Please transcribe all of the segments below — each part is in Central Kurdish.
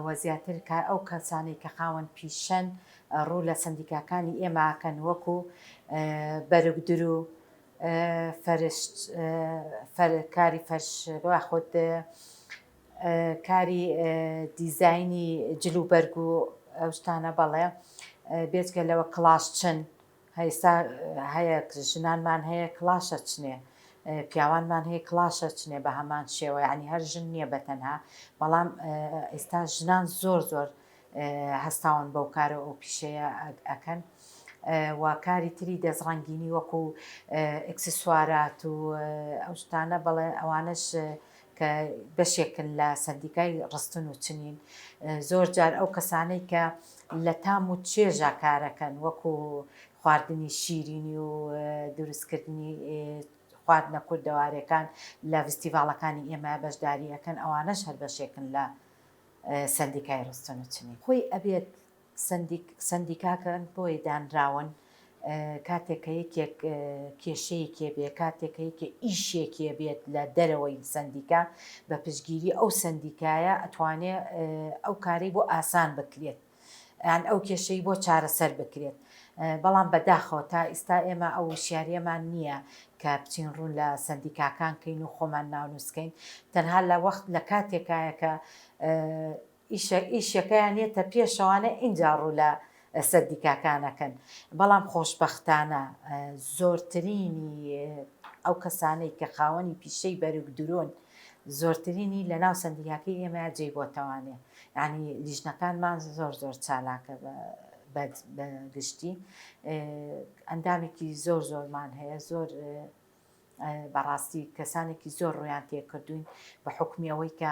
وە زیاتر ئەو کەسانی کە خاوەن پیشەن ڕوو لە سندیکاکانی ئێماکەن وەکو بەرگدر و کاری فەرش خۆت کاری دیزایانی جلوبەرگ و ئەو شتانە بەڵێ بێجگە لەوە کڵاشچن هەیستا هەیە ژنانمان هەیە کڵاشە چنێ پیاوانمان هەیە کڵاشە چنێ بە هەمان شێوە ینی هەر ژن نییە بەتەنها بەڵام ئێستا ژنان زۆر هەستاون بەو کارە ئەو پیشەیە ئەکەن و کاری تری دەزڕەنگینی وەکو ئەکسسوارات و ئەو شتانە بەڵێ ئەوانش کە بەشێکن لە سندیکای ڕستن و چنین زۆر جار ئەو کەسانەی کە لە تام و چێژە کارەکەن وەکو خواردنی شیرینی و دروستکردنی خواردنە کوردەوارەکان لە فستیڤاڵەکانی ئێمە بەشداریەکەن ئەوانەش هەر بەشێکن لە سندیکای ڕستن و چنین خۆی ئەبێت سندیکاکەن بۆی دانراون کاتێککە یەکێک کێشەیەکێ بێ کاتێککە یەکێ ئیشێکێ بێت لە دەرەوەی سندیکا بە پشگیری ئەو سندیکایە ئەتوانێت ئەو کارەی بۆ ئاسان بکرێت یان ئەو کێشەی بۆ چارەسەر بکرێت بەڵام بەداخەوە تا ئێستا ئێمە ئەو وشیارەمان نییە کە بچین ڕوون لە سندیکاکان کەین و خۆمان ناونووسکەین تەنها لە وەخت لە کاتێکایە کە ئیشەکەیان نێتە پێشەوانە ئینجا ڕوو لە سندیکاکانەکەن بەڵام خۆشبەختانە زۆرترینی ئەو کەسانەی کە خاوەنی پیشەی بەرگدرۆن زۆرترینی لە ناو سندیکاکەی ئێمە جێ بۆتەوانێ ینی لیژنەکانمان زۆر چالاکە بەگشتی ئەندامێکی زۆرمان هەیە زۆر بەڕاستی کەسانێکی زۆر ڕویان تێکردوین بە حکمیەوەی کە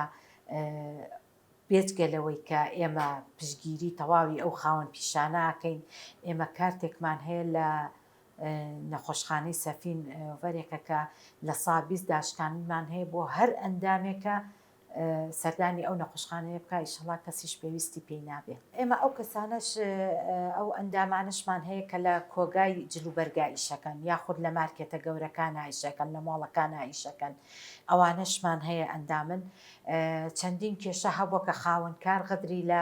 بێجگەلەوەی کە ئێمە پشگیری تەواوی ئەو خاوەن پیشانەکەین ئێمە کارتێکمان هەیە لە نەخۆشخانەی سەفین وەرێکە کە لە سا 20 داشکانیمان هەیە بۆ هەر ئەندامێکە سەردانی ئەو نەخۆشخانەیە بکە ئیشەڵا کەسیش پێویستی پێی نابێت ئێمە ئەو کەسانش ئەو ئەندامانشمان هەیە کە لە کۆگای جلوبەرگای ئیشەکەن یاخود لە مارکێتە گەورەکان ئیشەکەن لە ماڵەکان ئیشەکەن ئەوانشمان هەیە ئەندامن چەندین کێشە هەبووە کە خاوەنکار غدری لە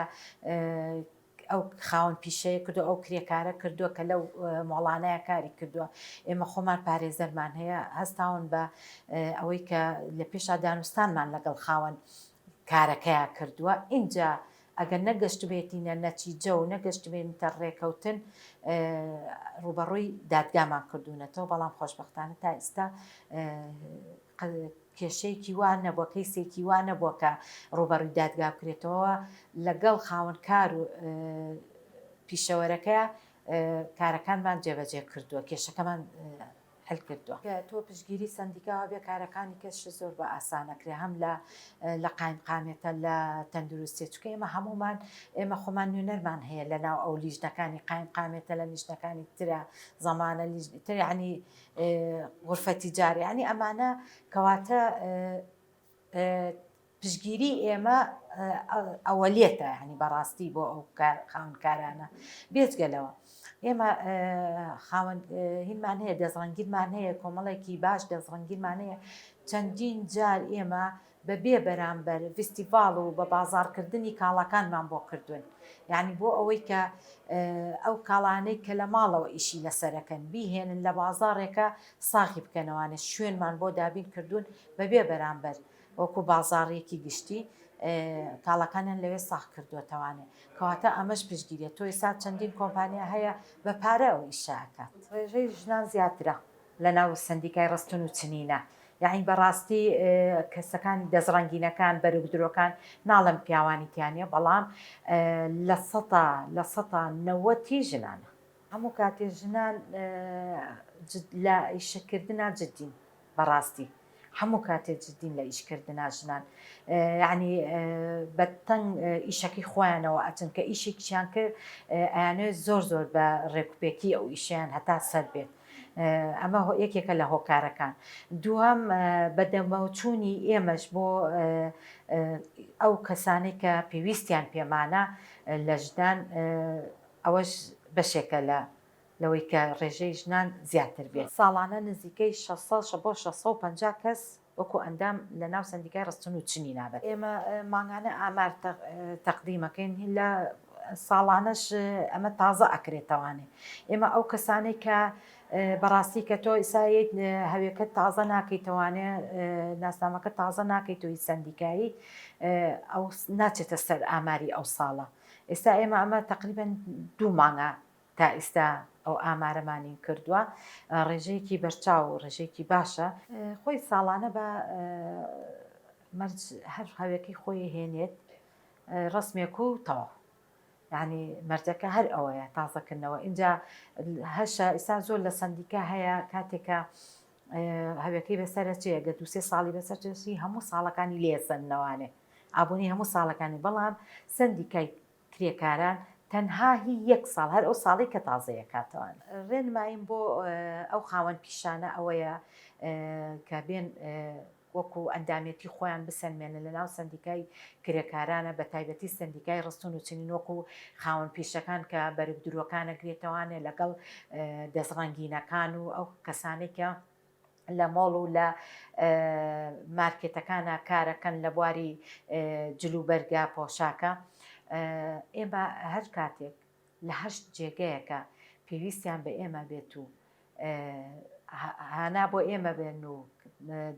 ئەو خاوەن پیشەیە کردو ئەو کرێکارە کردووە کە لەو مۆڵانەیە کاری کردووە ئێمە خۆمان پارێزەرمان هەیە هەستاون بە ئەوەی کە لە پێشا دانوستانمان لەگەڵ خاوەن کارەکەیە کردووە اینجا ئەگەر نەگەشت بێتینە نەتیجە و نەگەشت بێنتە ڕێکەوتن ڕوبەڕووی دادگامان کردوونەتەوە بەڵام خۆشبەختانە تا ئێستا کێشەیەکی وان نەبووە کەیسێکی وان نەبووە کە ڕوبەڕووی دادگا بکرێتەوە لەگەڵ خاوەنکار و پیشەوەرەکە کارەکانمان جێبەجێ کردووە کێشەکەمان هەل کردووە تۆ پشگیری سندیکاوە بێ کارەکانی کەش زۆر بە ئاسانەکرێ هەم لە قایمقامێتە لە تەندروستی چکە ئێمە خۆمان نوێنەرمان هەیە لە ناو ئەو لیژنەکانی قایمقامێتە لە لیژنەکانی ترە زەمانە تر ینی غورفەتی جارێ ینی ئەمانە کەواتە پشگیری ئێمە ئەوەلێتە ینی بەڕاستی بۆ ئەو خاوەنکارانە بێجگەلەوە ئێمە هینمان هەیە دەزڕەنگیرمان هەیە کۆمەڵێکی باش دەزڕەنگیرمان هەیە چەندین جار ئێمە بەبێ بەرامبەر فستیڤاڵ و بە بازاڕکردنی کاڵەکانمان بۆ کردوون یعنی بۆ ئەوەی کە ئەو کاڵانەی کە لە ماڵەوە ئیشی لەسەرەکەن بیهێنن لە بازاڕێکە ساغی بکەنەوانە شوێنمان بۆ دابین کردوون بەبێ بەرامبەر وەکو بازاڕێکی گشتی کاڵەکانیان لەوێ ساغ کردووەتەوانێ کەواتە ئەمەش پشگیریە تۆ ئێستا چەندین کۆمپانیا هەیە بە پارە ئەو ئیشاکات ڕێژەی ژنان زیاترە لە ناو سندیکای ڕستن و چنینە یعنی بەڕاستی کەسەکانی دەزڕەنگینەکان بەرگدرۆکان ناڵم پیاوانیتیانە بەڵام لە سەتا 90 ژنانە هەموو کاتێ ژنان لە ئیشەکردنا جددین بەڕاستی هەموو کاتێک جددین لە ئیشکردنا ژنان یعنی بەتەنگ ئیشەکەی خۆیانەوە ئەچن کە ئیشێکیان کرد ئەیانێت زۆر بە ڕێکوپێکی ئەو ئیشیان هەتا سەر بێت ئەمە یەکێکە لە هۆکارەکان دووەم بەدەمەوچوونی ئێمەش بۆ ئەو کەسانی کە پێویستیان پێمانە لە ژنان ئەوەش بەشێکە لەوەی کە ڕێژەی ژنان زیاتر بێت ساڵانە نزیکەی 600 بۆ 650 کەس وەکو ئەندام لە ناو سندیکای ڕستن و چنی نابێت ئێمە ماگانە ئامار تەقدیمەکەین لە ساڵانەش ئەمە تازە ئەکرێتەوانێ ئێمە ئەو کەسانەی کە بەڕاستی کە تۆ ئیسایت هەوێکە تازە ناکەیتوانێ ناسنامەکە تازە ناکەیتەوەی سندیکایی ئەو ناچێتە سەر ئاماری ئەو ساڵە ئێستا ئێمە ئەمە تقریبن 2 مانگە تا ئێستا ئەو ئامارەمانی کردووە ڕێژەیەکی بەرچاو ڕێژەیەکی باشە خۆی ساڵانە بە هەر هەوێکی خۆی هێنێت ڕسمێک و تەواو یعنی مەرجەکە هەر ئەوەیە تازەکردنەوە اینجا هەشە ئێستا زۆر لە سندیکا هەیە کاتێکە هەوێکەی بەسەرە چێگە 2-3 ساڵی بەسەرچی هەموو ساڵەکانی لێسەنەوانێ ئابوونی هەموو ساڵەکانی بەڵام سندیکای کرێکاران تەنها هی 1 ساڵ هەر ئەو ساڵی کە تازەیە کاتەوان ڕێنماییم بۆ ئەو خاوەن پیشانە ئەوەیە کە بێن وەکو ئەندامەتی خۆیان بسەلمێنن لە ناو سندیکای کرێکارانە بە تایبەتی سندیکای ڕستن و چنین وەکو خاوەن پیشەکان کە بەرگدرۆکانەگرێتەوانێ لەگەڵ دەستڕەنگینەکان و ئەو کەسانێکە لە مۆڵ و لە مارکێتەکانە کارەکەن لە بواری جلوبەرگا پۆشاکە ئێمە هەر کاتێک لە 8 جێگەیەکە پێویستیان بە ئێمە بێت و هانا بۆ ئێمە بێن و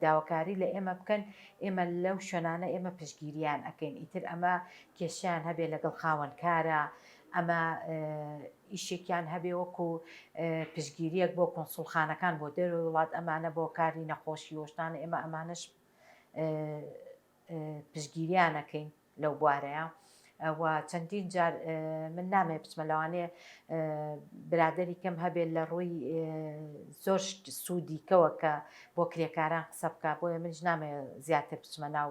داواکاری لە ئێمە بکەن ئێمە لەو شوێنانە ئێمە پشگیریان ئەەکەین ئیتر ئەمە کێشیان هەبێ لەگەڵ خاوەنکارە ئەمە ئیشێکیان هەبێ وەکو پشگیریەک بۆ کۆنسوڵخانەکان بۆ دەروی وڵات ئەمانە بۆ کاری نەخۆشی وەشتانە ئێمە ئەمانش پشگیریانەکەین لەو بوارەیە و چەندین جار من نامێ بچمە لەوانێ برادری کەم هەبێت لە ڕووی زۆر سوودیکەوە کە بۆ کرێکاران قسە بکە بۆیە منش نامێ زیاتر بچمە ناو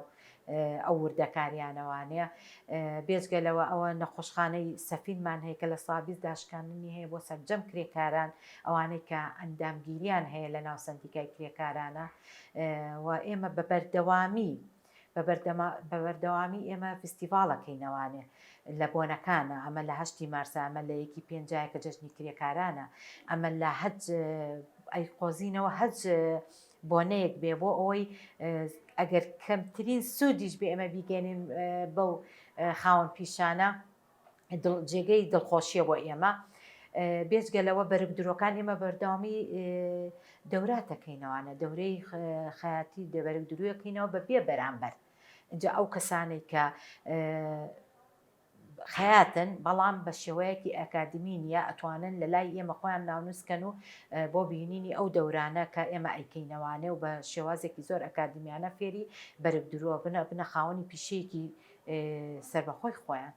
ئەو وردەکاریانەوانەیە بێجگەلەوە ئەوە نەخۆشخانەی سەفینمان هەیە کە لە سابیز داشکاندنی هەیە بۆ سەرجەم کرێکاران ئەوانەی کە ئەندامگیریان هەیە لە ناو سندیکای کرێکارانە و ئێمە بەبەردەوامی ئێمە فستیڤاڵەکەینەوانێ لە بۆنەکانە ئەمە لە 8 مارسە ئەمە لە 1/5 کە جەژنی کرێکارانە ئەمە لە هەج ئەیقۆزینەوە هەج بۆنەیەک بێ بۆ ئەوەی ئەگەر کەمترین سوودیش بێ ئێمە بیگەێنین بەو خاوەن پیشانە جێگەی دڵخۆشیە بۆ ئێمە بێجگەلەوە بەرگدرۆکان ئێمە بەردەوامی دەوراتەکەینەوانە دەورەی خەیاتی بەرگدروویەکەینەوە بە بێ بەرامبەر اینجا ئەو کەسانێک کە خەیاتن بەڵام بە شێوەیەکی ئەکادمی نیە ئەتوانن لە لای ئێمە خۆیان ناونووسکەن و بۆ بینینی ئەو دەورانە کە ئێمە ئەیکەینەوانێ و بە شێوازێکی زۆر ئەکادمیانە فێری بەرگدرۆ بنە خاوەنی پیشەیەکی سەربەخۆی خۆیان.